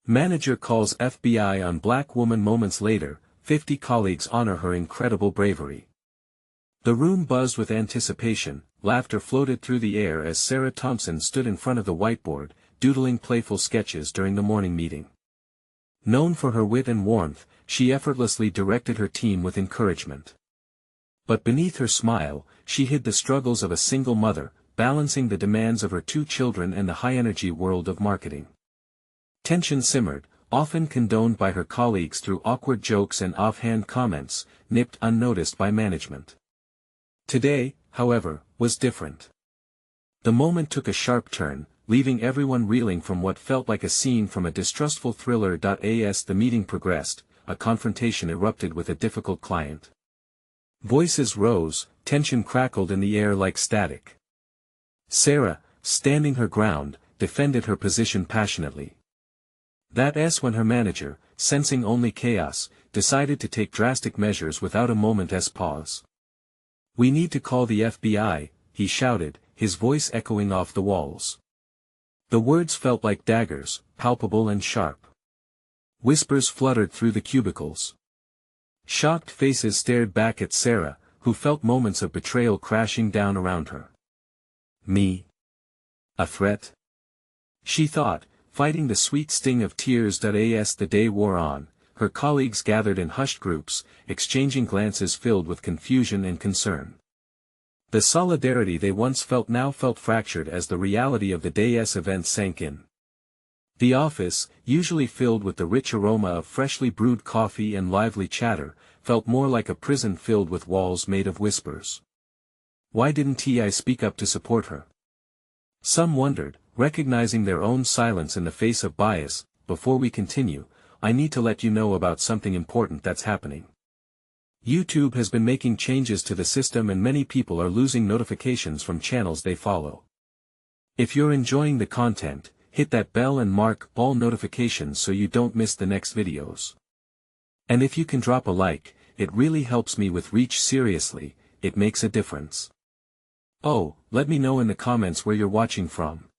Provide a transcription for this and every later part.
Manager calls FBI on black woman. Moments later, 50 colleagues honor her incredible bravery. The room buzzed with anticipation, laughter floated through the air as Sarah Thompson stood in front of the whiteboard, doodling playful sketches during the morning meeting. Known for her wit and warmth, she effortlessly directed her team with encouragement. But beneath her smile, she hid the struggles of a single mother, balancing the demands of her 2 children and the high-energy world of marketing. Tension simmered, often condoned by her colleagues through awkward jokes and offhand comments, nipped unnoticed by management. Today, however, was different. The moment took a sharp turn, leaving everyone reeling from what felt like a scene from a distrustful thriller. As the meeting progressed, a confrontation erupted with a difficult client. Voices rose, tension crackled in the air like static. Sarah, standing her ground, defended her position passionately. That's when her manager, sensing only chaos, decided to take drastic measures without a moment's pause. "We need to call the FBI," he shouted, his voice echoing off the walls. The words felt like daggers, palpable and sharp. Whispers fluttered through the cubicles. Shocked faces stared back at Sarah, who felt moments of betrayal crashing down around her. Me? A threat? She thought, fighting the sweet sting of tears. As the day wore on, her colleagues gathered in hushed groups, exchanging glances filled with confusion and concern. The solidarity they once felt now felt fractured as the reality of the day's events sank in. The office, usually filled with the rich aroma of freshly brewed coffee and lively chatter, felt more like a prison filled with walls made of whispers. Why didn't I speak up to support her? Some wondered, recognizing their own silence in the face of bias. Before we continue, I need to let you know about something important that's happening. YouTube has been making changes to the system and many people are losing notifications from channels they follow. If you're enjoying the content, hit that bell and mark all notifications so you don't miss the next videos. And if you can drop a like, it really helps me with reach. Seriously, it makes a difference. Oh, let me know in the comments where you're watching from.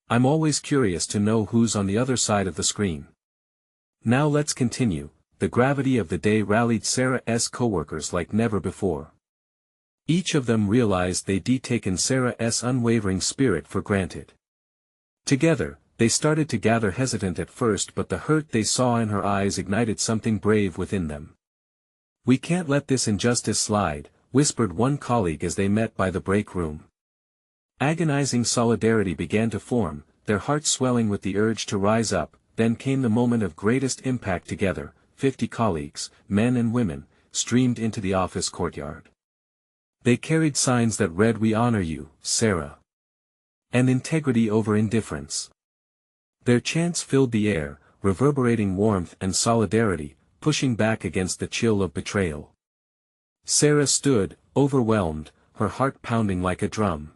I'm always curious to know who's on the other side of the screen. Now let's continue. The gravity of the day rallied Sarah's co-workers like never before. Each of them realized they'd taken Sarah's unwavering spirit for granted. Together, they started to gather, hesitant at first, but the hurt they saw in her eyes ignited something brave within them. "We can't let this injustice slide," whispered one colleague as they met by the break room. Agonizing solidarity began to form, their hearts swelling with the urge to rise up. Then came the moment of greatest impact. Together, 50 colleagues, men and women, streamed into the office courtyard. They carried signs that read, "We honor you, Sarah." And integrity over indifference. Their chants filled the air, reverberating warmth and solidarity, pushing back against the chill of betrayal. Sarah stood, overwhelmed, her heart pounding like a drum.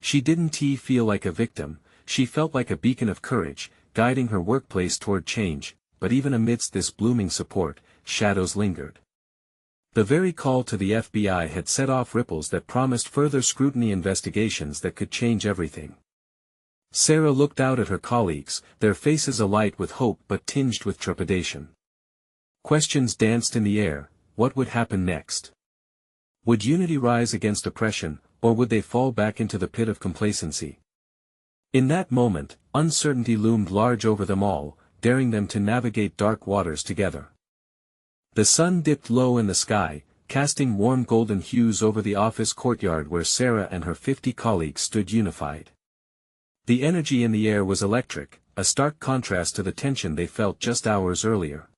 She didn't feel like a victim, she felt like a beacon of courage, guiding her workplace toward change. But even amidst this blooming support, shadows lingered. The very call to the FBI had set off ripples that promised further scrutiny, investigations that could change everything. Sarah looked out at her colleagues, their faces alight with hope but tinged with trepidation. Questions danced in the air: what would happen next? Would unity rise against oppression, or would they fall back into the pit of complacency? In that moment, uncertainty loomed large over them all, daring them to navigate dark waters together. The sun dipped low in the sky, casting warm golden hues over the office courtyard where Sarah and her 50 colleagues stood unified. The energy in the air was electric, a stark contrast to the tension they felt just hours earlier.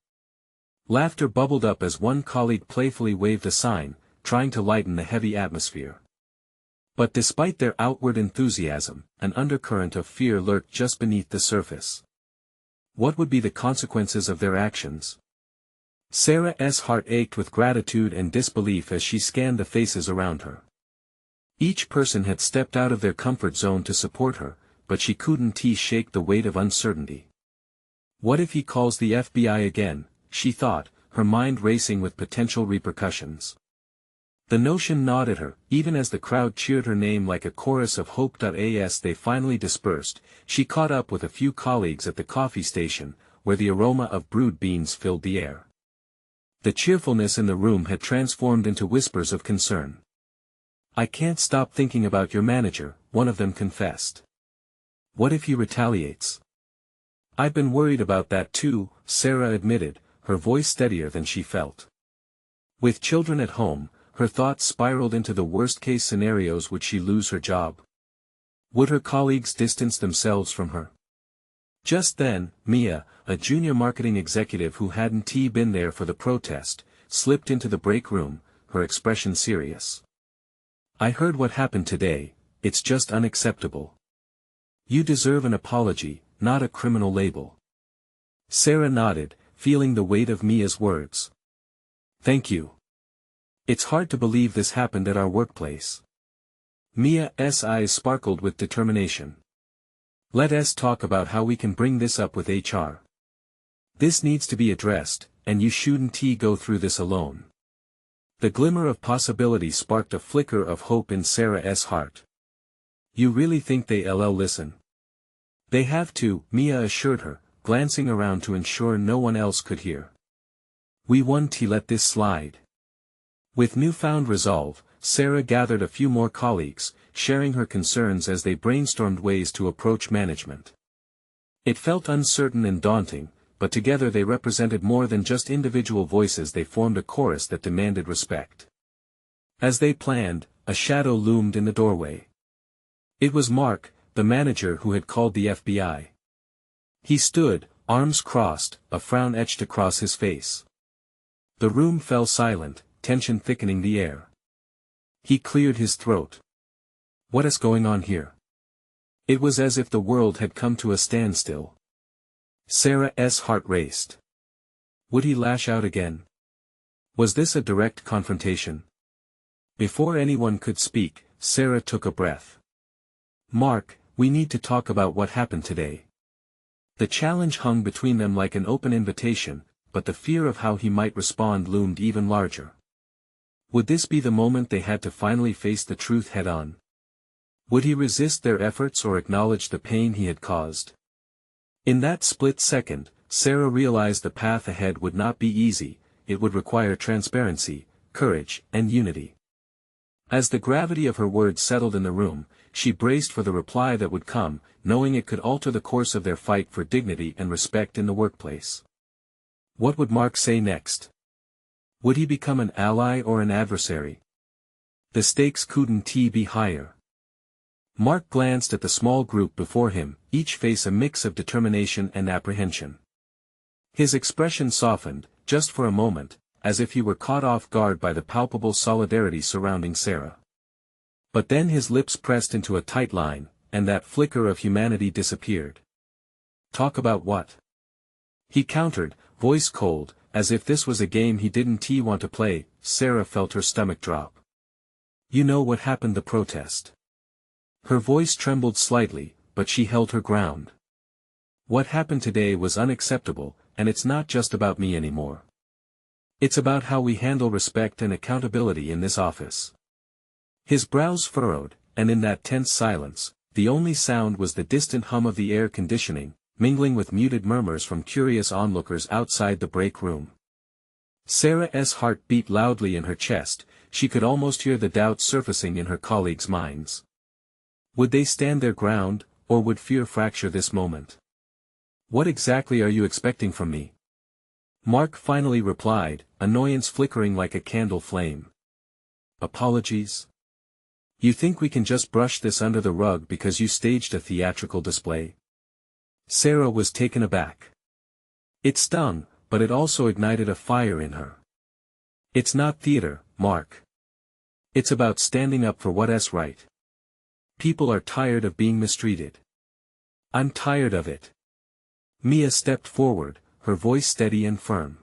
Laughter bubbled up as one colleague playfully waved a sign, trying to lighten the heavy atmosphere. But despite their outward enthusiasm, an undercurrent of fear lurked just beneath the surface. What would be the consequences of their actions? Sarah's heart ached with gratitude and disbelief as she scanned the faces around her. Each person had stepped out of their comfort zone to support her, but she couldn't shake the weight of uncertainty. What if he calls the FBI again, she thought, her mind racing with potential repercussions. The notion gnawed at her, even as the crowd cheered her name like a chorus of hope. As they finally dispersed, she caught up with a few colleagues at the coffee station, where the aroma of brewed beans filled the air. The cheerfulness in the room had transformed into whispers of concern. "I can't stop thinking about your manager," one of them confessed. "What if he retaliates?" "I've been worried about that too," Sarah admitted, her voice steadier than she felt. With children at home, her thoughts spiraled into the worst-case scenarios. Would she lose her job? Would her colleagues distance themselves from her? Just then, Mia, a junior marketing executive who hadn't been there for the protest, slipped into the break room, her expression serious. "I heard what happened today. It's just unacceptable. You deserve an apology, not a criminal label." Sarah nodded, feeling the weight of Mia's words. "Thank you. It's hard to believe this happened at our workplace." Mia's eyes sparkled with determination. "Let's talk about how we can bring this up with HR. This needs to be addressed, and you shouldn't go through this alone." The glimmer of possibility sparked a flicker of hope in Sarah's heart. "You really think they'll listen?" "They have to," Mia assured her, glancing around to ensure no one else could hear. "We won't let this slide." With newfound resolve, Sarah gathered a few more colleagues, sharing her concerns as they brainstormed ways to approach management. It felt uncertain and daunting, but together they represented more than just individual voices. They formed a chorus that demanded respect. As they planned, a shadow loomed in the doorway. It was Mark, the manager who had called the FBI. He stood, arms crossed, a frown etched across his face. The room fell silent, tension thickening the air. He cleared his throat. "What is going on here?" It was as if the world had come to a standstill. Sarah's heart raced. Would he lash out again? Was this a direct confrontation? Before anyone could speak, Sarah took a breath. "Mark, we need to talk about what happened today." The challenge hung between them like an open invitation, but the fear of how he might respond loomed even larger. Would this be the moment they had to finally face the truth head-on? Would he resist their efforts or acknowledge the pain he had caused? In that split second, Sarah realized the path ahead would not be easy. It would require transparency, courage, and unity. As the gravity of her words settled in the room, she braced for the reply that would come, knowing it could alter the course of their fight for dignity and respect in the workplace. What would Mark say next? Would he become an ally or an adversary? The stakes couldn't be higher. Mark glanced at the small group before him, each face a mix of determination and apprehension. His expression softened, just for a moment, as if he were caught off guard by the palpable solidarity surrounding Sarah. But then his lips pressed into a tight line, and that flicker of humanity disappeared. "Talk about what?" he countered, voice cold, as if this was a game he didn't want to play. Sarah felt her stomach drop. "You know what happened, the protest." Her voice trembled slightly, but she held her ground. "What happened today was unacceptable, and it's not just about me anymore. It's about how we handle respect and accountability in this office." His brows furrowed, and in that tense silence, the only sound was the distant hum of the air conditioning, mingling with muted murmurs from curious onlookers outside the break room. Sarah's heart beat loudly in her chest. She could almost hear the doubt surfacing in her colleagues' minds. Would they stand their ground, or would fear fracture this moment? "What exactly are you expecting from me?" Mark finally replied, annoyance flickering like a candle flame. "Apologies? You think we can just brush this under the rug because you staged a theatrical display?" Sarah was taken aback. It stung, but it also ignited a fire in her. "It's not theater, Mark. It's about standing up for what's right. People are tired of being mistreated. I'm tired of it." Mia stepped forward, her voice steady and firm.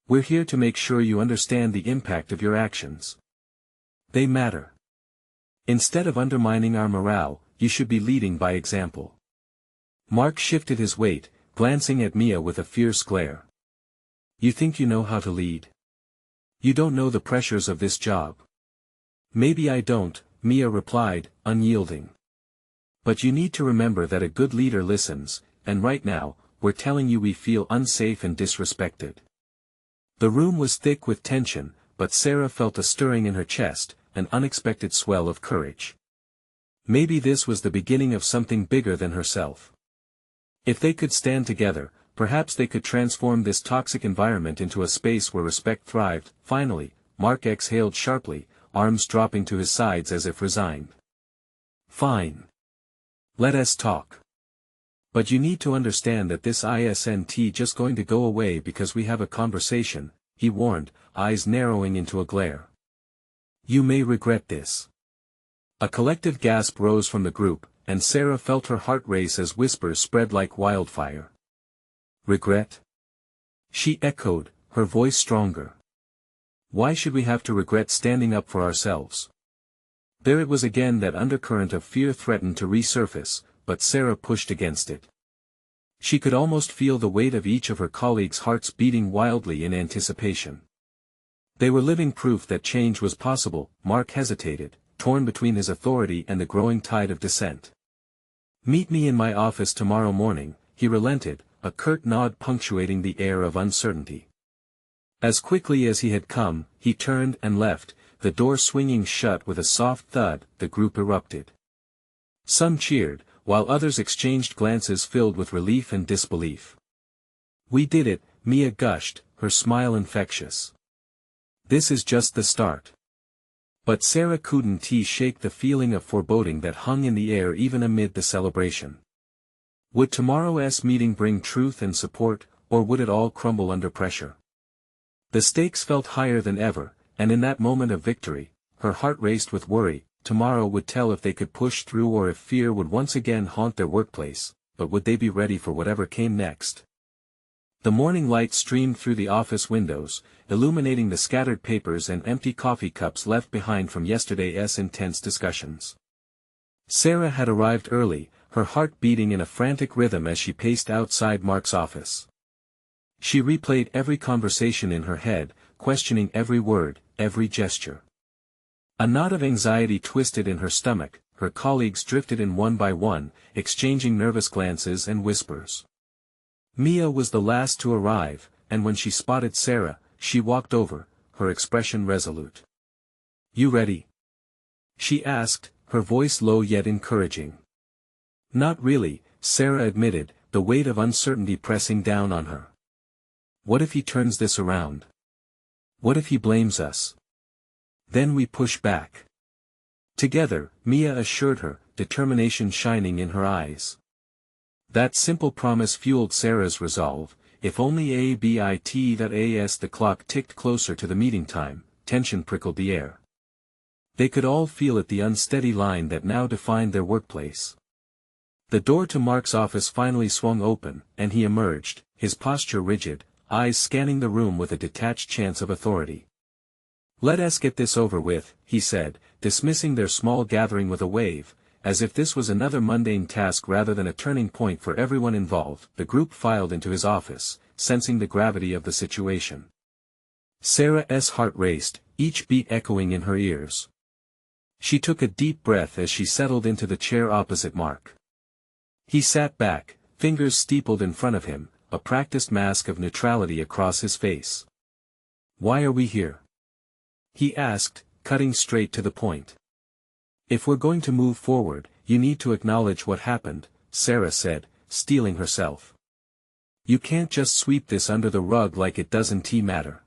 "We're here to make sure you understand the impact of your actions. They matter. Instead of undermining our morale, you should be leading by example." Mark shifted his weight, glancing at Mia with a fierce glare. "You think you know how to lead? You don't know the pressures of this job." Maybe I don't, Mia replied, unyielding. But you need to remember that a good leader listens, and right now, we're telling you we feel unsafe and disrespected. The room was thick with tension, but Sarah felt a stirring in her chest, an unexpected swell of courage. Maybe this was the beginning of something bigger than herself. If they could stand together, perhaps they could transform this toxic environment into a space where respect thrived. Finally, Mark exhaled sharply, arms dropping to his sides as if resigned. Fine. Let us talk. But you need to understand that this isn't just going to go away because we have a conversation, he warned, eyes narrowing into a glare. You may regret this. A collective gasp rose from the group, and Sarah felt her heart race as whispers spread like wildfire. Regret? She echoed, her voice stronger. Why should we have to regret standing up for ourselves? There it was again, that undercurrent of fear threatened to resurface, but Sarah pushed against it. She could almost feel the weight of each of her colleagues' hearts beating wildly in anticipation. They were living proof that change was possible. Mark hesitated, torn between his authority and the growing tide of dissent. Meet me in my office tomorrow morning, he relented, a curt nod punctuating the air of uncertainty. As quickly as he had come, he turned and left, the door swinging shut with a soft thud. The group erupted. Some cheered, while others exchanged glances filled with relief and disbelief. We did it, Mia gushed, her smile infectious. This is just the start. But Sarah couldn't shake the feeling of foreboding that hung in the air even amid the celebration. Would tomorrow's meeting bring truth and support, or would it all crumble under pressure? The stakes felt higher than ever, and in that moment of victory, her heart raced with worry. Tomorrow would tell if they could push through or if fear would once again haunt their workplace, but would they be ready for whatever came next? The morning light streamed through the office windows, illuminating the scattered papers and empty coffee cups left behind from yesterday's intense discussions. Sarah had arrived early, her heart beating in a frantic rhythm as she paced outside Mark's office. She replayed every conversation in her head, questioning every word, every gesture. A knot of anxiety twisted in her stomach. Her colleagues drifted in one by one, exchanging nervous glances and whispers. Mia was the last to arrive, and when she spotted Sarah, she walked over, her expression resolute. You ready? She asked, her voice low yet encouraging. Not really, Sarah admitted, the weight of uncertainty pressing down on her. What if he turns this around? What if he blames us? Then we push back. Together, Mia assured her, determination shining in her eyes. That simple promise fueled Sarah's resolve. If only as the clock ticked closer to the meeting time, tension prickled the air. They could all feel it, the unsteady line that now defined their workplace. The door to Mark's office finally swung open, and he emerged, his posture rigid, eyes scanning the room with a detached chance of authority. Let us get this over with, he said, dismissing their small gathering with a wave, as if this was another mundane task rather than a turning point for everyone involved. The group filed into his office, sensing the gravity of the situation. Sarah's heart raced, each beat echoing in her ears. She took a deep breath as she settled into the chair opposite Mark. He sat back, fingers steepled in front of him, a practiced mask of neutrality across his face. Why are we here? He asked, cutting straight to the point. If we're going to move forward, you need to acknowledge what happened, Sarah said, steeling herself. You can't just sweep this under the rug like it doesn't matter.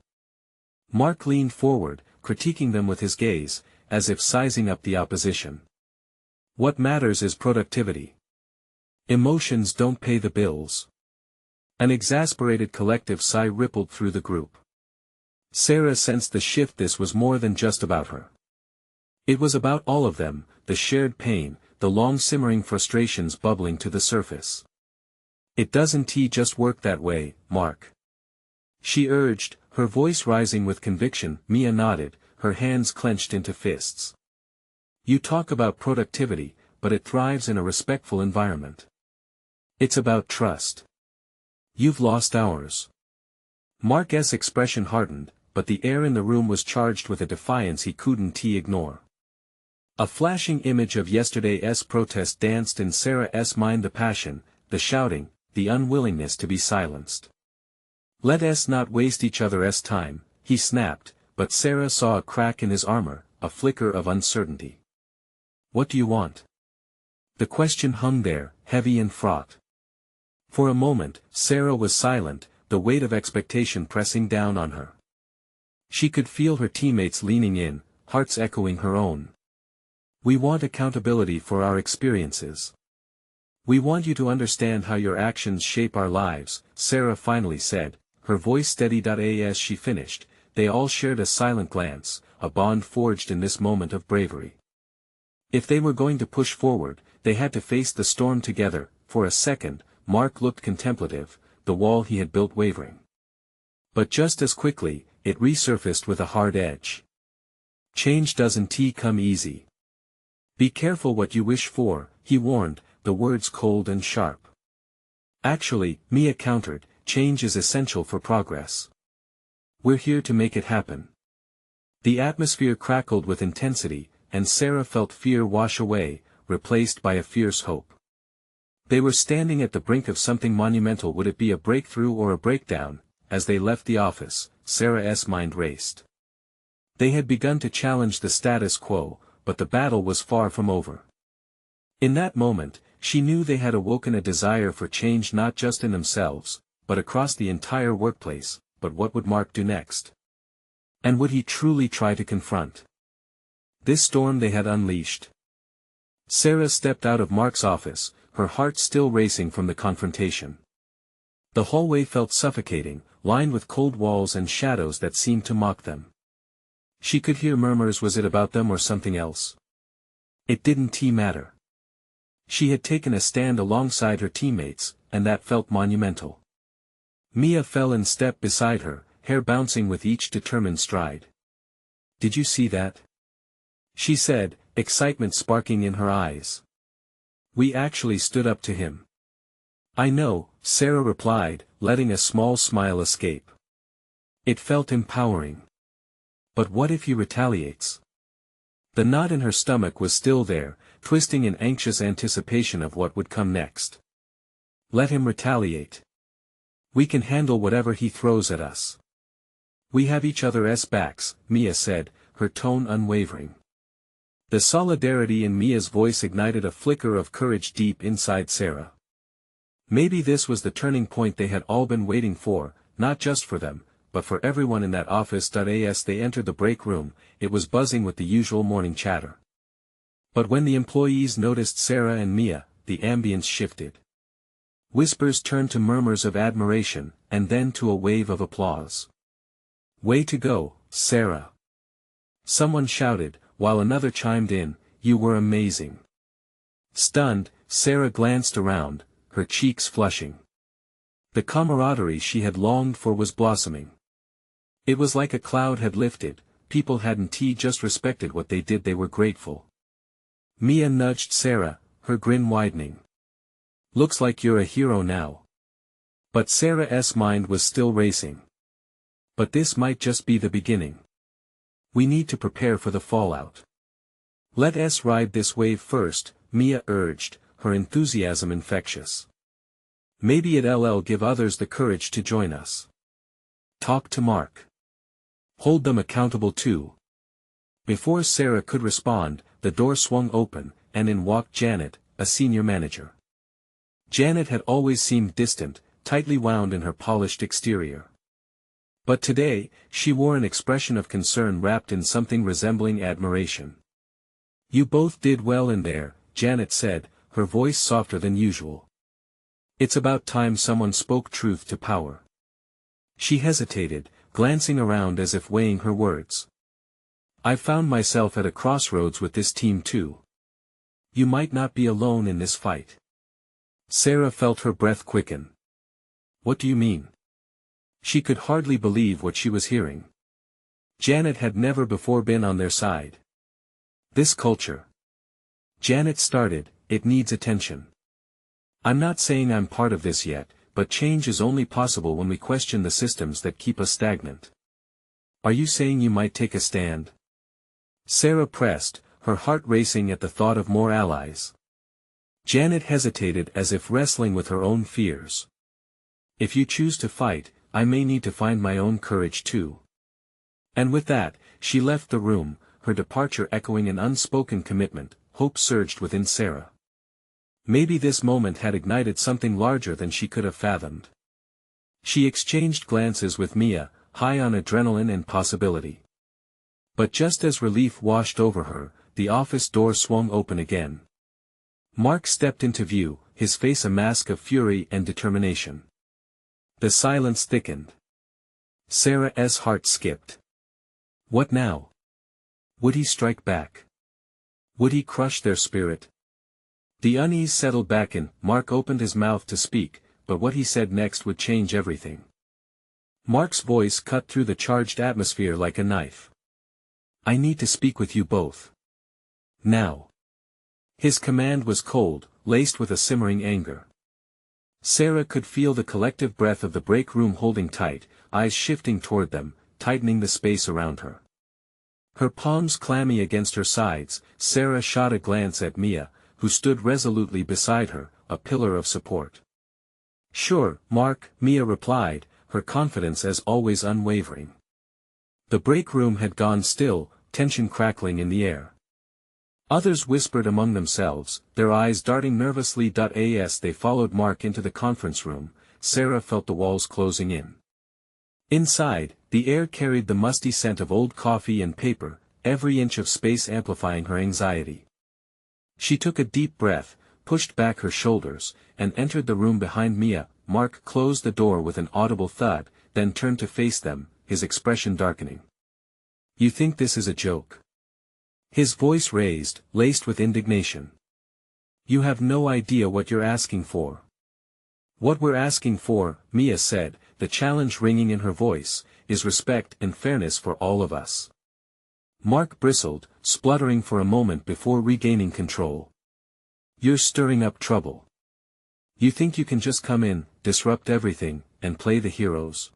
Mark leaned forward, critiquing them with his gaze, as if sizing up the opposition. What matters is productivity. Emotions don't pay the bills. An exasperated collective sigh rippled through the group. Sarah sensed the shift. This was more than just about her. It was about all of them, the shared pain, the long-simmering frustrations bubbling to the surface. It doesn't just work that way, Mark. She urged, her voice rising with conviction. Mia nodded, her hands clenched into fists. You talk about productivity, but it thrives in a respectful environment. It's about trust. You've lost ours. Mark's expression hardened, but the air in the room was charged with a defiance he couldn't ignore. A flashing image of yesterday's protest danced in Sarah's mind, the passion, the shouting, the unwillingness to be silenced. Let us not waste each other's time, he snapped, but Sarah saw a crack in his armor, a flicker of uncertainty. What do you want? The question hung there, heavy and fraught. For a moment, Sarah was silent, the weight of expectation pressing down on her. She could feel her teammates leaning in, hearts echoing her own. We want accountability for our experiences. We want you to understand how your actions shape our lives, Sarah finally said, her voice steady. As she finished, they all shared a silent glance, a bond forged in this moment of bravery. If they were going to push forward, they had to face the storm together. For a second, Mark looked contemplative, the wall he had built wavering. But just as quickly, it resurfaced with a hard edge. Change doesn't come easy. Be careful what you wish for, he warned, the words cold and sharp. Actually, Mia countered, change is essential for progress. We're here to make it happen. The atmosphere crackled with intensity, and Sarah felt fear wash away, replaced by a fierce hope. They were standing at the brink of something monumental. Would it be a breakthrough or a breakdown? As they left the office, Sarah's mind raced. They had begun to challenge the status quo, but the battle was far from over. In that moment, she knew they had awoken a desire for change, not just in themselves, but across the entire workplace. But what would Mark do next? And would he truly try to confront this storm they had unleashed? Sarah stepped out of Mark's office, her heart still racing from the confrontation. The hallway felt suffocating, lined with cold walls and shadows that seemed to mock them. She could hear murmurs. Was it about them or something else? It didn't matter. She had taken a stand alongside her teammates, and that felt monumental. Mia fell in step beside her, hair bouncing with each determined stride. Did you see that? She said, excitement sparking in her eyes. We actually stood up to him. I know, Sarah replied, letting a small smile escape. It felt empowering. But what if he retaliates? The knot in her stomach was still there, twisting in anxious anticipation of what would come next. Let him retaliate. We can handle whatever he throws at us. We have each other's backs, Mia said, her tone unwavering. The solidarity in Mia's voice ignited a flicker of courage deep inside Sarah. Maybe this was the turning point they had all been waiting for, not just for them, but for everyone in that office. As they entered the break room, it was buzzing with the usual morning chatter. But when the employees noticed Sarah and Mia, the ambience shifted. Whispers turned to murmurs of admiration, and then to a wave of applause. Way to go, Sarah! Someone shouted, while another chimed in, you were amazing. Stunned, Sarah glanced around, her cheeks flushing. The camaraderie she had longed for was blossoming. It was like a cloud had lifted, people hadn't just respected what they did, they were grateful. Mia nudged Sarah, her grin widening. Looks like you're a hero now. But Sarah's mind was still racing. But this might just be the beginning. We need to prepare for the fallout. Let us ride this wave first, Mia urged, her enthusiasm infectious. Maybe it'll give others the courage to join us. Talk to Mark. Hold them accountable too. Before Sarah could respond, the door swung open, and in walked Janet, a senior manager. Janet had always seemed distant, tightly wound in her polished exterior. But today, she wore an expression of concern wrapped in something resembling admiration. You both did well in there, Janet said, her voice softer than usual. It's about time someone spoke truth to power. She hesitated, glancing around as if weighing her words. I've found myself at a crossroads with this team too. You might not be alone in this fight. Sarah felt her breath quicken. What do you mean? She could hardly believe what she was hearing. Janet had never before been on their side. This culture. Janet started, it needs attention. I'm not saying I'm part of this yet, but change is only possible when we question the systems that keep us stagnant. Are you saying you might take a stand? Sarah pressed, her heart racing at the thought of more allies. Janet hesitated as if wrestling with her own fears. If you choose to fight, I may need to find my own courage too. And with that, she left the room, her departure echoing an unspoken commitment. Hope surged within Sarah. Maybe this moment had ignited something larger than she could have fathomed. She exchanged glances with Mia, high on adrenaline and possibility. But just as relief washed over her, the office door swung open again. Mark stepped into view, his face a mask of fury and determination. The silence thickened. Sarah's heart skipped. What now? Would he strike back? Would he crush their spirit? The unease settled back in. Mark opened his mouth to speak, but what he said next would change everything. Mark's voice cut through the charged atmosphere like a knife. I need to speak with you both. Now. His command was cold, laced with a simmering anger. Sarah could feel the collective breath of the break room holding tight, eyes shifting toward them, tightening the space around her. Her palms clammy against her sides, Sarah shot a glance at Mia, who stood resolutely beside her, a pillar of support. Sure, Mark, Mia replied, her confidence as always unwavering. The break room had gone still, tension crackling in the air. Others whispered among themselves, their eyes darting nervously. As they followed Mark into the conference room, Sarah felt the walls closing in. Inside, the air carried the musty scent of old coffee and paper, every inch of space amplifying her anxiety. She took a deep breath, pushed back her shoulders, and entered the room behind Mia. Mark closed the door with an audible thud, then turned to face them, his expression darkening. You think this is a joke? His voice raised, laced with indignation. You have no idea what you're asking for. What we're asking for, Mia said, the challenge ringing in her voice, is respect and fairness for all of us. Mark bristled, spluttering for a moment before regaining control. You're stirring up trouble. You think you can just come in, disrupt everything, and play the heroes?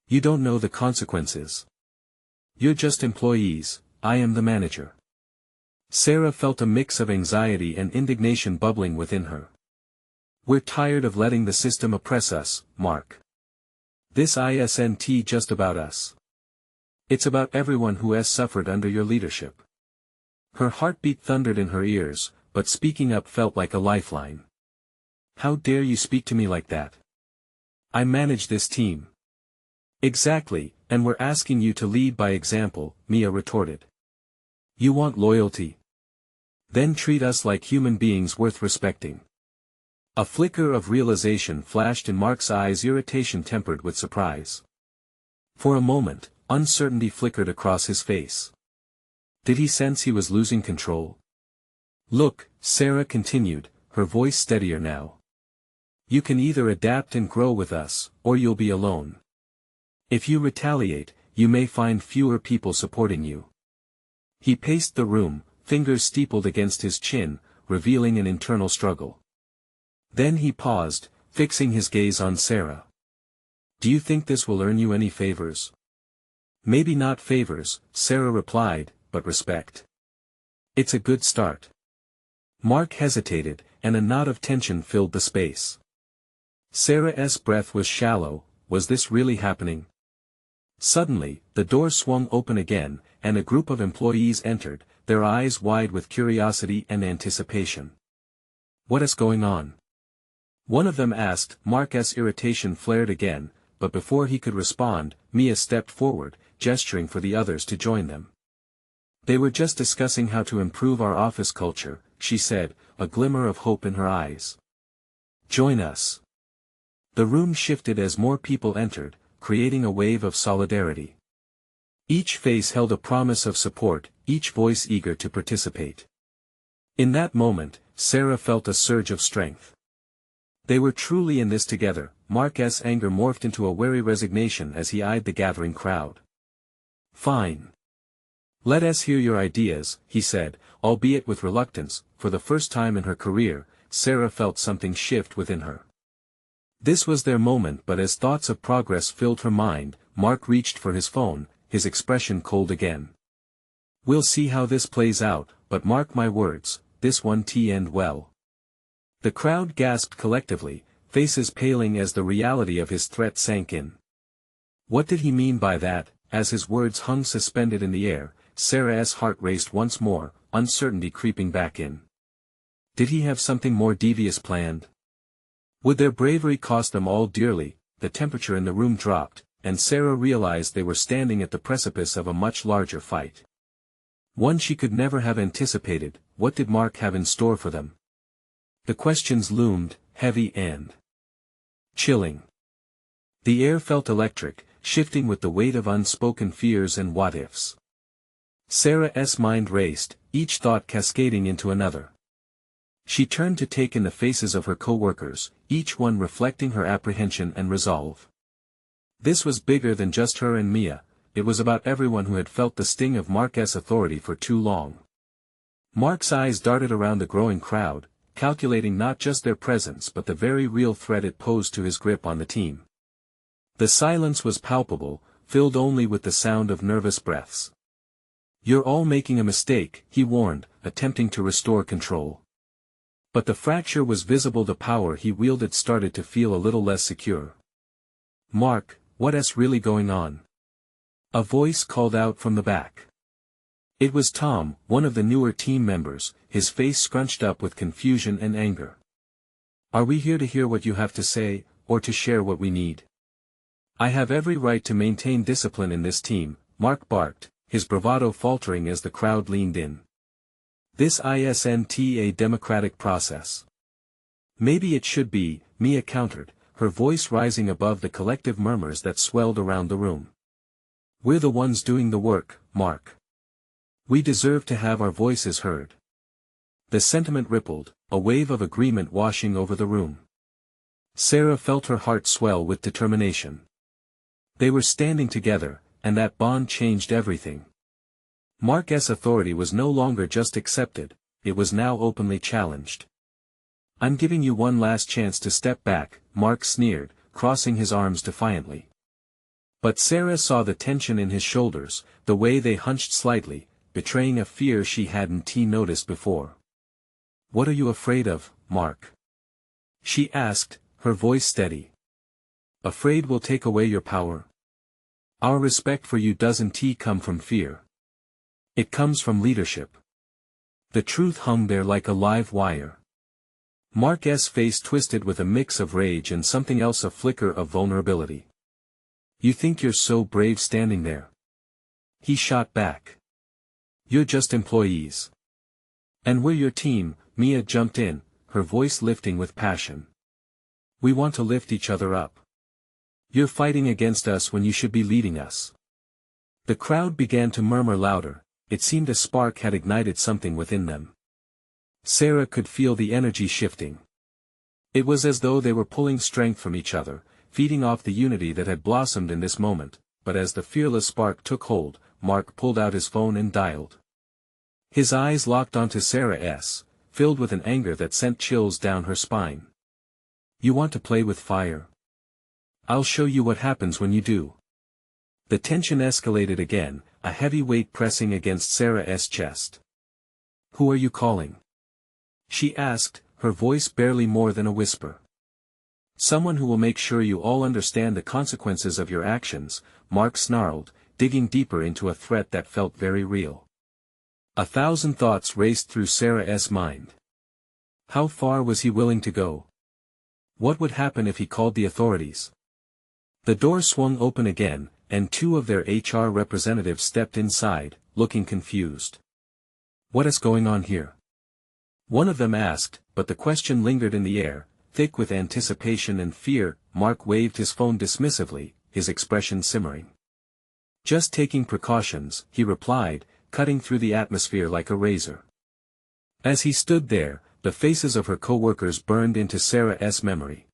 You don't know the consequences. You're just employees, I am the manager. Sarah felt a mix of anxiety and indignation bubbling within her. We're tired of letting the system oppress us, Mark. This isn't just about us. It's about everyone who has suffered under your leadership. Her heartbeat thundered in her ears, but speaking up felt like a lifeline. How dare you speak to me like that? I manage this team. Exactly, and we're asking you to lead by example, Mia retorted. You want loyalty? Then treat us like human beings worth respecting. A flicker of realization flashed in Mark's eyes, irritation tempered with surprise. For a moment, uncertainty flickered across his face. Did he sense he was losing control? Look, Sarah continued, her voice steadier now. You can either adapt and grow with us, or you'll be alone. If you retaliate, you may find fewer people supporting you. He paced the room, fingers steepled against his chin, revealing an internal struggle. Then he paused, fixing his gaze on Sarah. Do you think this will earn you any favors? Maybe not favors, Sarah replied, but respect. It's a good start. Mark hesitated, and a knot of tension filled the space. Sarah's breath was shallow. Was this really happening? Suddenly, the door swung open again, and a group of employees entered, their eyes wide with curiosity and anticipation. What is going on? One of them asked. Mark's irritation flared again, but before he could respond, Mia stepped forward, gesturing for the others to join them. They were just discussing how to improve our office culture, she said, a glimmer of hope in her eyes. Join us. The room shifted as more people entered, creating a wave of solidarity. Each face held a promise of support, each voice eager to participate. In that moment, Sarah felt a surge of strength. They were truly in this together. Mark's anger morphed into a wary resignation as he eyed the gathering crowd. Fine. Let us hear your ideas, he said, albeit with reluctance. For the first time in her career, Sarah felt something shift within her. This was their moment, but as thoughts of progress filled her mind, Mark reached for his phone, his expression cold again. We'll see how this plays out, but mark my words, this won't end well. The crowd gasped collectively, faces paling as the reality of his threat sank in. What did he mean by that? As his words hung suspended in the air, Sarah's heart raced once more, uncertainty creeping back in. Did he have something more devious planned? Would their bravery cost them all dearly? The temperature in the room dropped, and Sarah realized they were standing at the precipice of a much larger fight. One she could never have anticipated. What did Mark have in store for them? The questions loomed, heavy and chilling. The air felt electric, shifting with the weight of unspoken fears and what-ifs. Sarah's mind raced, each thought cascading into another. She turned to take in the faces of her co-workers, each one reflecting her apprehension and resolve. This was bigger than just her and Mia, it was about everyone who had felt the sting of Mark's authority for too long. Mark's eyes darted around the growing crowd, calculating not just their presence but the very real threat it posed to his grip on the team. The silence was palpable, filled only with the sound of nervous breaths. "You're all making a mistake," he warned, attempting to restore control. But the fracture was visible. The power he wielded started to feel a little less secure. "Mark, what's really going on?" A voice called out from the back. It was Tom, one of the newer team members, his face scrunched up with confusion and anger. "Are we here to hear what you have to say, or to share what we need?" "I have every right to maintain discipline in this team," Mark barked, his bravado faltering as the crowd leaned in. "This isn't a democratic process." "Maybe it should be," Mia countered, her voice rising above the collective murmurs that swelled around the room. "We're the ones doing the work, Mark. We deserve to have our voices heard." The sentiment rippled, a wave of agreement washing over the room. Sarah felt her heart swell with determination. They were standing together, and that bond changed everything. Mark's authority was no longer just accepted, it was now openly challenged. "I'm giving you one last chance to step back," Mark sneered, crossing his arms defiantly. But Sarah saw the tension in his shoulders, the way they hunched slightly, betraying a fear she hadn't noticed before. "What are you afraid of, Mark?" she asked, her voice steady. "Afraid we'll take away your power? Our respect for you doesn't come from fear. It comes from leadership." The truth hung there like a live wire. Mark's face twisted with a mix of rage and something else, a flicker of vulnerability. "You think you're so brave standing there?" he shot back. "You're just employees. And we're your team," Mia jumped in, her voice lifting with passion. "We want to lift each other up. You're fighting against us when you should be leading us." The crowd began to murmur louder, it seemed a spark had ignited something within them. Sarah could feel the energy shifting. It was as though they were pulling strength from each other, feeding off the unity that had blossomed in this moment, but as the fearless spark took hold, Mark pulled out his phone and dialed. His eyes locked onto Sarah's, filled with an anger that sent chills down her spine. "You want to play with fire? I'll show you what happens when you do." The tension escalated again, a heavy weight pressing against Sarah's chest. "Who are you calling?" she asked, her voice barely more than a whisper. "Someone who will make sure you all understand the consequences of your actions," Mark snarled, digging deeper into a threat that felt very real. 1,000 thoughts raced through Sarah's mind. How far was he willing to go? What would happen if he called the authorities? The door swung open again, and 2 of their HR representatives stepped inside, looking confused. "What is going on here?" one of them asked, but the question lingered in the air, thick with anticipation and fear. Mark waved his phone dismissively, his expression simmering. "Just taking precautions," he replied, cutting through the atmosphere like a razor. As he stood there, the faces of her co-workers burned into Sarah's memory.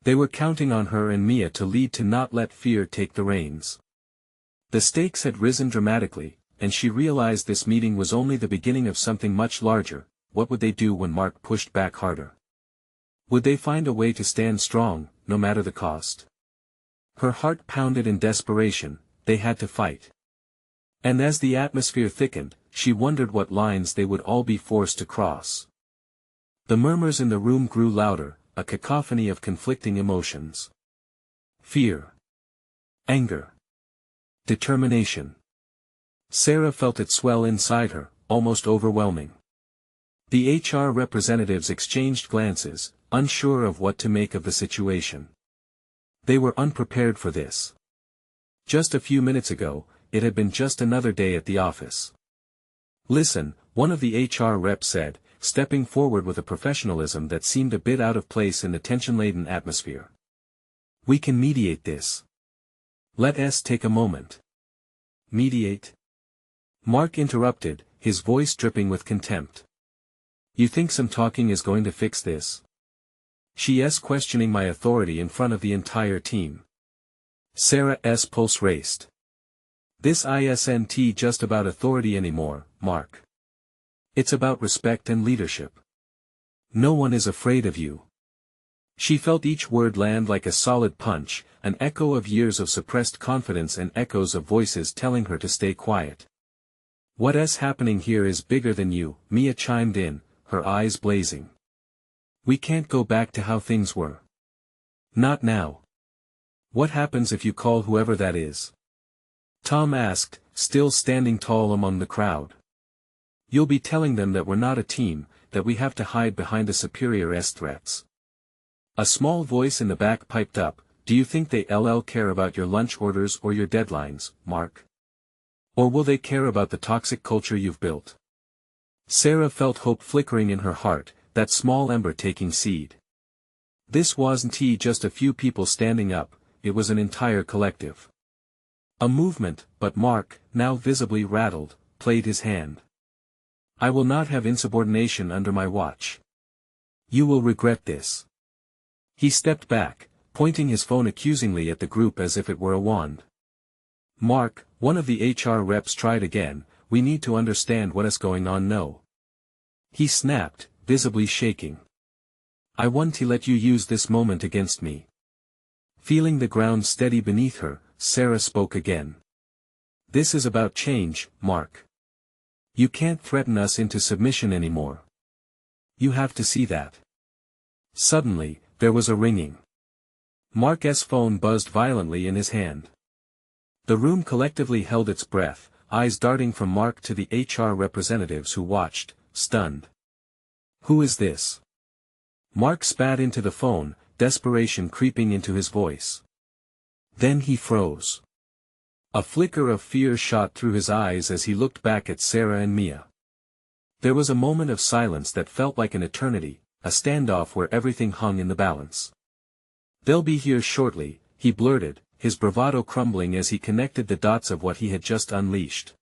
They were counting on her and Mia to lead, to not let fear take the reins. The stakes had risen dramatically, and she realized this meeting was only the beginning of something much larger. What would they do when Mark pushed back harder? Would they find a way to stand strong, no matter the cost? Her heart pounded in desperation. They had to fight. And as the atmosphere thickened, she wondered what lines they would all be forced to cross. The murmurs in the room grew louder, a cacophony of conflicting emotions. Fear. Anger. Determination. Sarah felt it swell inside her, almost overwhelming. The HR representatives exchanged glances, unsure of what to make of the situation. They were unprepared for this. Just a few minutes ago, it had been just another day at the office. "Listen," one of the HR reps said, stepping forward with a professionalism that seemed a bit out of place in the tension-laden atmosphere. "We can mediate this. Let us take a moment." "Mediate?" Mark interrupted, his voice dripping with contempt. "You think some talking is going to fix this? She's questioning my authority in front of the entire team." Sarah's pulse raced. "This isn't just about authority anymore, Mark. It's about respect and leadership. No one is afraid of you." She felt each word land like a solid punch, an echo of years of suppressed confidence and echoes of voices telling her to stay quiet. "What's happening here is bigger than you," Mia chimed in, her eyes blazing. "We can't go back to how things were. Not now." "What happens if you call whoever that is?" Tom asked, still standing tall among the crowd. "You'll be telling them that we're not a team, that we have to hide behind a superior's threats." A small voice in the back piped up, "Do you think they'll care about your lunch orders or your deadlines, Mark? Or will they care about the toxic culture you've built?" Sarah felt hope flickering in her heart, that small ember taking seed. This wasn't just a few people standing up, it was an entire collective. A movement, but Mark, now visibly rattled, played his hand. "I will not have insubordination under my watch. You will regret this." He stepped back, pointing his phone accusingly at the group as if it were a wand. "Mark," one of the HR reps tried again, "we need to understand what is going on now." He snapped, visibly shaking. "I want to let you use this moment against me." Feeling the ground steady beneath her, Sarah spoke again. "This is about change, Mark. You can't threaten us into submission anymore. You have to see that." Suddenly, there was a ringing. Mark's phone buzzed violently in his hand. The room collectively held its breath, eyes darting from Mark to the HR representatives who watched, stunned. "Who is this?" Mark spat into the phone, desperation creeping into his voice. Then he froze. A flicker of fear shot through his eyes as he looked back at Sarah and Mia. There was a moment of silence that felt like an eternity, a standoff where everything hung in the balance. "They'll be here shortly," he blurted, his bravado crumbling as he connected the dots of what he had just unleashed.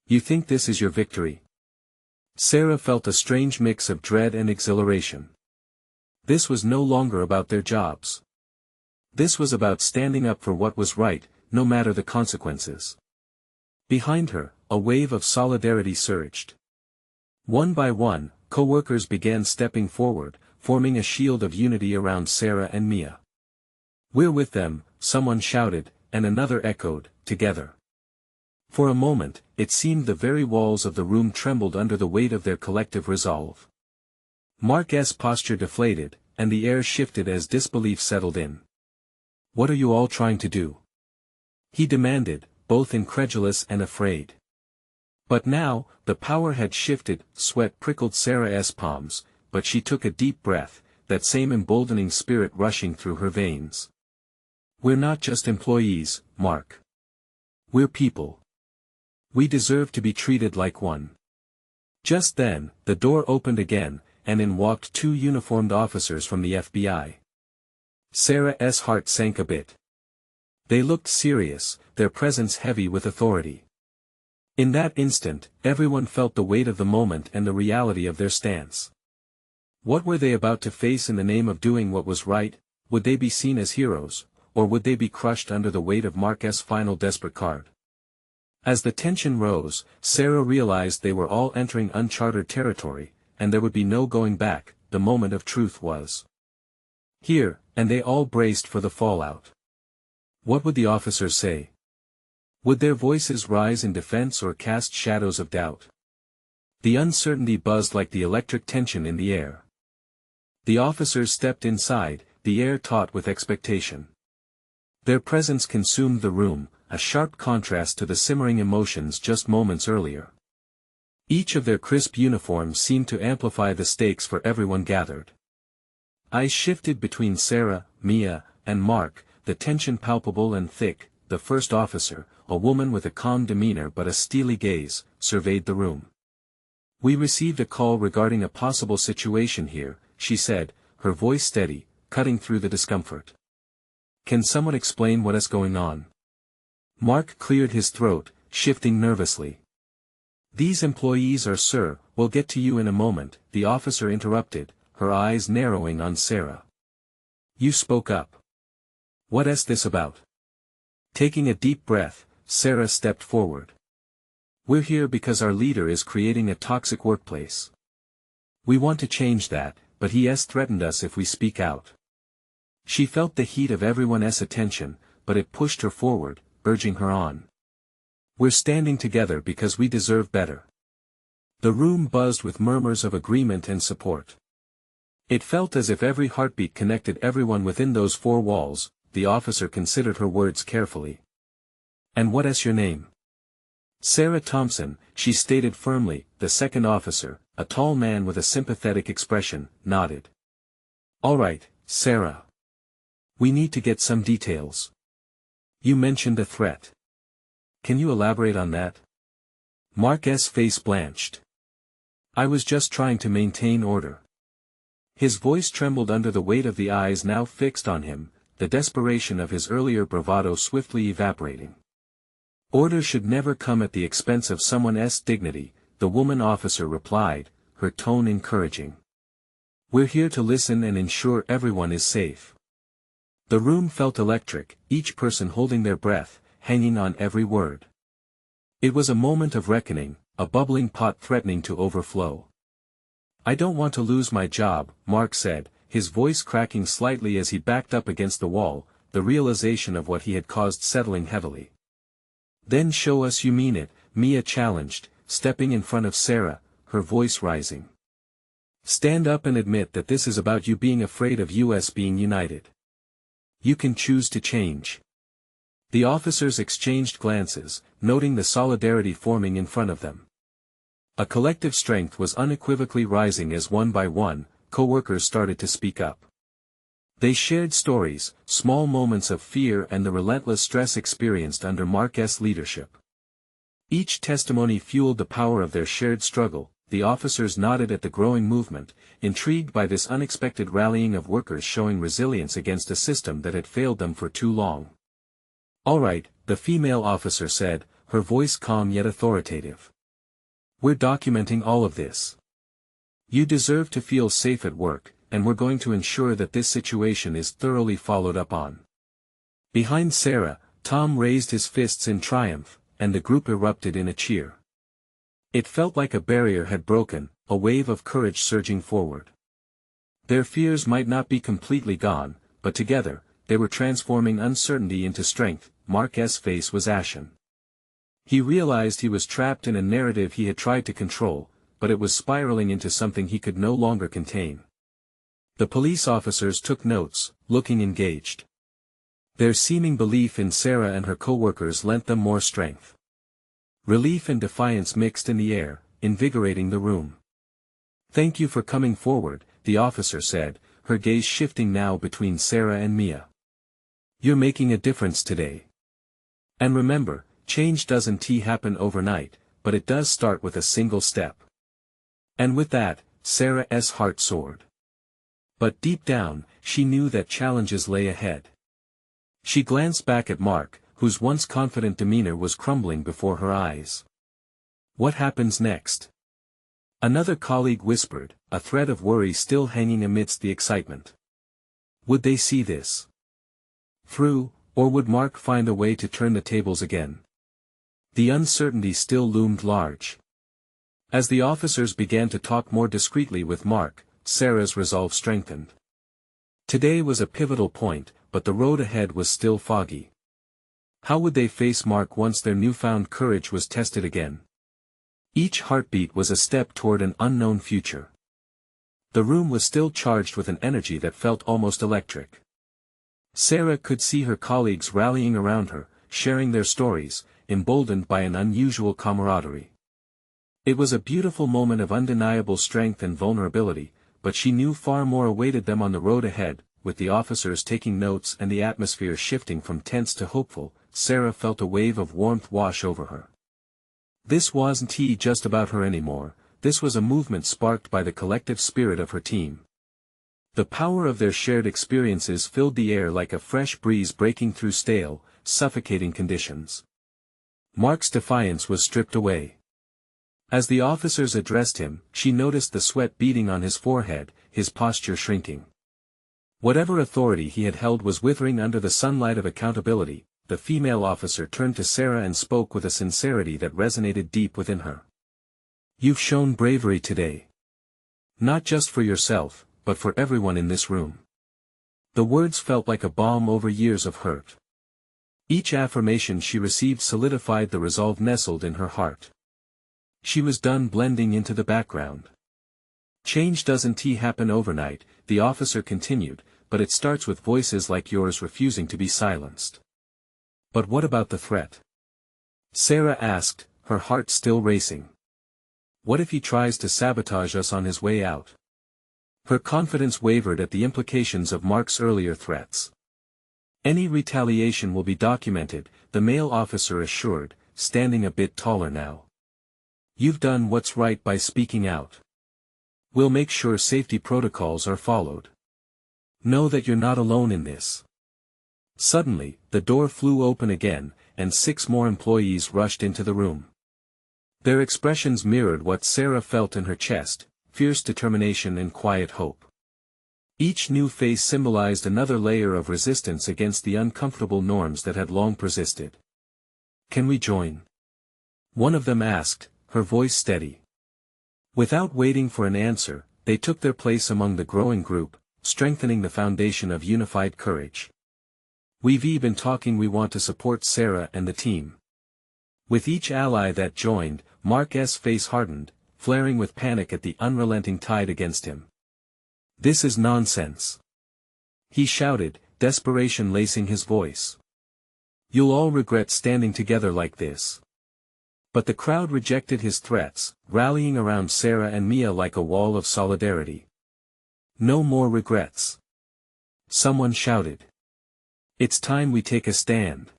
"You think this is your victory?" Sarah felt a strange mix of dread and exhilaration. This was no longer about their jobs. This was about standing up for what was right, no matter the consequences. Behind her, a wave of solidarity surged. One by one, co-workers began stepping forward, forming a shield of unity around Sarah and Mia. "We're with them," someone shouted, and another echoed, "Together." For a moment, it seemed the very walls of the room trembled under the weight of their collective resolve. Mark's posture deflated, and the air shifted as disbelief settled in. "What are you all trying to do?" he demanded, both incredulous and afraid. But now, the power had shifted, sweat prickled Sarah's palms, but she took a deep breath, that same emboldening spirit rushing through her veins. "We're not just employees, Mark. We're people. We deserve to be treated like one." Just then, the door opened again, and in walked two uniformed officers from the FBI. Sarah's heart sank a bit. They looked serious, their presence heavy with authority. In that instant, everyone felt the weight of the moment and the reality of their stance. What were they about to face in the name of doing what was right? Would they be seen as heroes, or would they be crushed under the weight of Mark's final desperate card? As the tension rose, Sarah realized they were all entering uncharted territory, and there would be no going back. The moment of truth was here, and they all braced for the fallout. What would the officers say? Would their voices rise in defense or cast shadows of doubt? The uncertainty buzzed like the electric tension in the air. The officers stepped inside, the air taut with expectation. Their presence consumed the room, a sharp contrast to the simmering emotions just moments earlier. Each of their crisp uniforms seemed to amplify the stakes for everyone gathered. Eyes shifted between Sarah, Mia, and Mark, the tension palpable and thick. The first officer, a woman with a calm demeanor but a steely gaze, surveyed the room. "We received a call regarding a possible situation here," she said, her voice steady, cutting through the discomfort. "Can someone explain what is going on?" Mark cleared his throat, shifting nervously. "These employees are sir, we'll get to you in a moment," the officer interrupted, her eyes narrowing on Sarah. "You spoke up. What is this about?" Taking a deep breath, Sarah stepped forward. "We're here because our leader is creating a toxic workplace. We want to change that, but he has threatened us if we speak out." She felt the heat of everyone's attention, but it pushed her forward, urging her on. "We're standing together because we deserve better." The room buzzed with murmurs of agreement and support. It felt as if every heartbeat connected everyone within those four walls. The officer considered her words carefully. "And what is your name?" "Sarah Thompson," she stated firmly. The second officer, a tall man with a sympathetic expression, nodded. "All right, Sarah. We need to get some details. You mentioned a threat. Can you elaborate on that?" Mark's face blanched. "I was just trying to maintain order." His voice trembled under the weight of the eyes now fixed on him, the desperation of his earlier bravado swiftly evaporating. "Order should never come at the expense of someone's dignity," the woman officer replied, her tone encouraging. "We're here to listen and ensure everyone is safe." The room felt electric, each person holding their breath, hanging on every word. It was a moment of reckoning, a bubbling pot threatening to overflow. "I don't want to lose my job," Mark said, his voice cracking slightly as he backed up against the wall, the realization of what he had caused settling heavily. "Then show us you mean it," Mia challenged, stepping in front of Sarah, her voice rising. "Stand up and admit that this is about you being afraid of us being united. You can choose to change." The officers exchanged glances, noting the solidarity forming in front of them. A collective strength was unequivocally rising as one by one, co-workers started to speak up. They shared stories, small moments of fear and the relentless stress experienced under Mark's leadership. Each testimony fueled the power of their shared struggle. The officers nodded at the growing movement, intrigued by this unexpected rallying of workers showing resilience against a system that had failed them for too long. "All right," the female officer said, her voice calm yet authoritative. "We're documenting all of this. You deserve to feel safe at work, and we're going to ensure that this situation is thoroughly followed up on." Behind Sarah, Tom raised his fists in triumph, and the group erupted in a cheer. It felt like a barrier had broken, a wave of courage surging forward. Their fears might not be completely gone, but together, they were transforming uncertainty into strength. Mark's face was ashen. He realized he was trapped in a narrative he had tried to control, but it was spiraling into something he could no longer contain. The police officers took notes, looking engaged. Their seeming belief in Sarah and her co-workers lent them more strength. Relief and defiance mixed in the air, invigorating the room. "Thank you for coming forward," the officer said, her gaze shifting now between Sarah and Mia. "You're making a difference today. And remember, change doesn't happen overnight, but it does start with a single step." And with that, Sarah's heart soared. But deep down, she knew that challenges lay ahead. She glanced back at Mark, whose once confident demeanor was crumbling before her eyes. "What happens next?" Another colleague whispered, a thread of worry still hanging amidst the excitement. Would they see this through, or would Mark find a way to turn the tables again? The uncertainty still loomed large. As the officers began to talk more discreetly with Mark, Sarah's resolve strengthened. Today was a pivotal point, but the road ahead was still foggy. How would they face Mark once their newfound courage was tested again? Each heartbeat was a step toward an unknown future. The room was still charged with an energy that felt almost electric. Sarah could see her colleagues rallying around her, sharing their stories, emboldened by an unusual camaraderie. It was a beautiful moment of undeniable strength and vulnerability, but she knew far more awaited them on the road ahead. With the officers taking notes and the atmosphere shifting from tense to hopeful, Sarah felt a wave of warmth wash over her. This wasn't just about her anymore, this was a movement sparked by the collective spirit of her team. The power of their shared experiences filled the air like a fresh breeze breaking through stale, suffocating conditions. Mark's defiance was stripped away. As the officers addressed him, she noticed the sweat beading on his forehead, his posture shrinking. Whatever authority he had held was withering under the sunlight of accountability. The female officer turned to Sarah and spoke with a sincerity that resonated deep within her. "You've shown bravery today. Not just for yourself, but for everyone in this room." The words felt like a balm over years of hurt. Each affirmation she received solidified the resolve nestled in her heart. She was done blending into the background. "Change doesn't happen overnight," the officer continued, "but it starts with voices like yours refusing to be silenced." "But what about the threat?" Sarah asked, her heart still racing. "What if he tries to sabotage us on his way out?" Her confidence wavered at the implications of Mark's earlier threats. "Any retaliation will be documented," the male officer assured, standing a bit taller now. "You've done what's right by speaking out. We'll make sure safety protocols are followed. Know that you're not alone in this." Suddenly, the door flew open again, and 6 more employees rushed into the room. Their expressions mirrored what Sarah felt in her chest, fierce determination and quiet hope. Each new face symbolized another layer of resistance against the uncomfortable norms that had long persisted. "Can we join?" one of them asked, her voice steady. Without waiting for an answer, they took their place among the growing group, strengthening the foundation of unified courage. "We've been talking, we want to support Sarah and the team." With each ally that joined, Mark's face hardened, flaring with panic at the unrelenting tide against him. "This is nonsense," he shouted, desperation lacing his voice. "You'll all regret standing together like this." But the crowd rejected his threats, rallying around Sarah and Mia like a wall of solidarity. "No more regrets," someone shouted. "It's time we take a stand."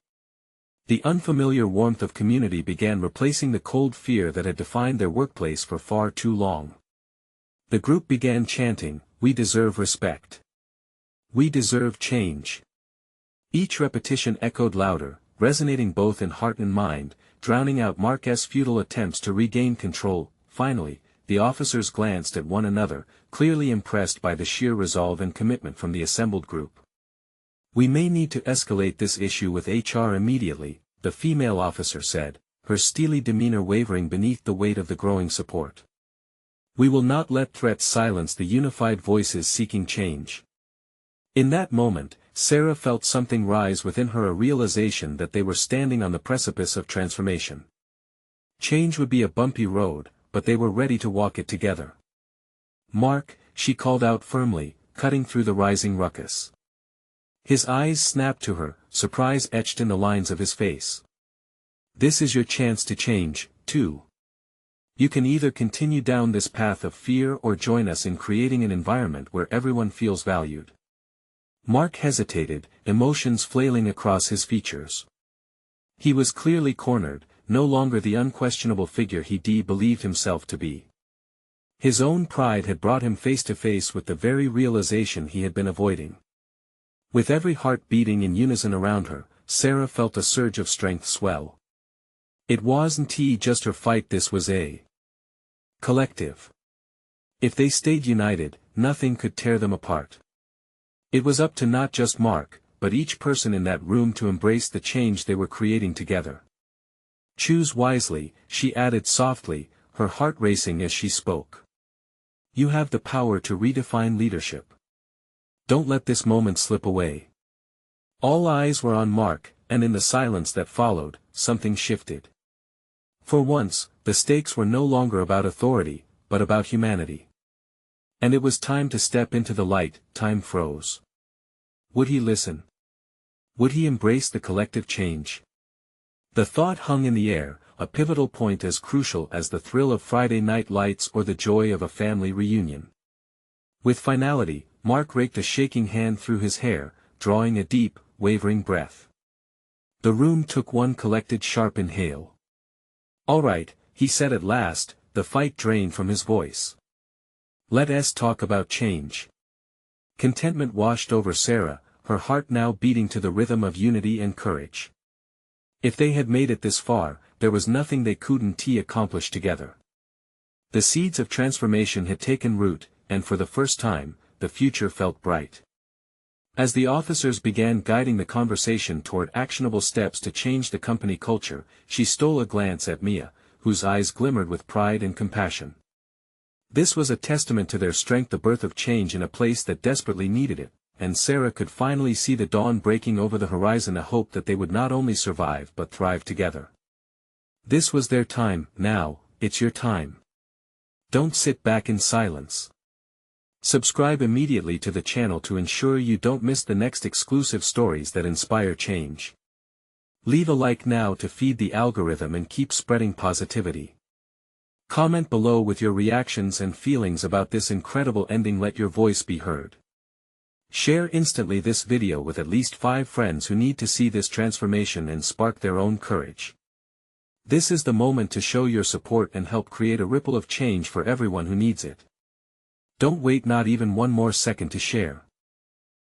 The unfamiliar warmth of community began replacing the cold fear that had defined their workplace for far too long. The group began chanting, "We deserve respect. We deserve change." Each repetition echoed louder, resonating both in heart and mind, drowning out Mark's futile attempts to regain control. Finally, the officers glanced at one another, clearly impressed by the sheer resolve and commitment from the assembled group. "We may need to escalate this issue with HR immediately," the female officer said, her steely demeanor wavering beneath the weight of the growing support. "We will not let threats silence the unified voices seeking change." In that moment, Sarah felt something rise within her, a realization that they were standing on the precipice of transformation. Change would be a bumpy road, but they were ready to walk it together. "Mark," she called out firmly, cutting through the rising ruckus. His eyes snapped to her, surprise etched in the lines of his face. "This is your chance to change, too. You can either continue down this path of fear or join us in creating an environment where everyone feels valued." Mark hesitated, emotions flailing across his features. He was clearly cornered, no longer the unquestionable figure he believed himself to be. His own pride had brought him face to face with the very realization he had been avoiding. With every heart beating in unison around her, Sarah felt a surge of strength swell. It wasn't just her fight, this was a collective. If they stayed united, nothing could tear them apart. It was up to not just Mark, but each person in that room to embrace the change they were creating together. "Choose wisely," she added softly, her heart racing as she spoke. "You have the power to redefine leadership. Don't let this moment slip away." All eyes were on Mark, and in the silence that followed, something shifted. For once, the stakes were no longer about authority, but about humanity. And it was time to step into the light. Time froze. Would he listen? Would he embrace the collective change? The thought hung in the air, a pivotal point as crucial as the thrill of Friday night lights or the joy of a family reunion. With finality, Mark raked a shaking hand through his hair, drawing a deep, wavering breath. The room took one collected sharp inhale. "All right," he said at last, the fight drained from his voice. "Let's talk about change." Contentment washed over Sarah, her heart now beating to the rhythm of unity and courage. If they had made it this far, there was nothing they couldn't accomplish together. The seeds of transformation had taken root, and for the first time, the future felt bright. As the officers began guiding the conversation toward actionable steps to change the company culture, she stole a glance at Mia, whose eyes glimmered with pride and compassion. This was a testament to their strength, the birth of change in a place that desperately needed it, and Sarah could finally see the dawn breaking over the horizon, a hope that they would not only survive but thrive together. This was their time. Now, it's your time. Don't sit back in silence. Subscribe immediately to the channel to ensure you don't miss the next exclusive stories that inspire change. Leave a like now to feed the algorithm and keep spreading positivity. Comment below with your reactions and feelings about this incredible ending. Let your voice be heard. Share instantly this video with at least 5 friends who need to see this transformation and spark their own courage. This is the moment to show your support and help create a ripple of change for everyone who needs it. Don't wait not even one more second to share.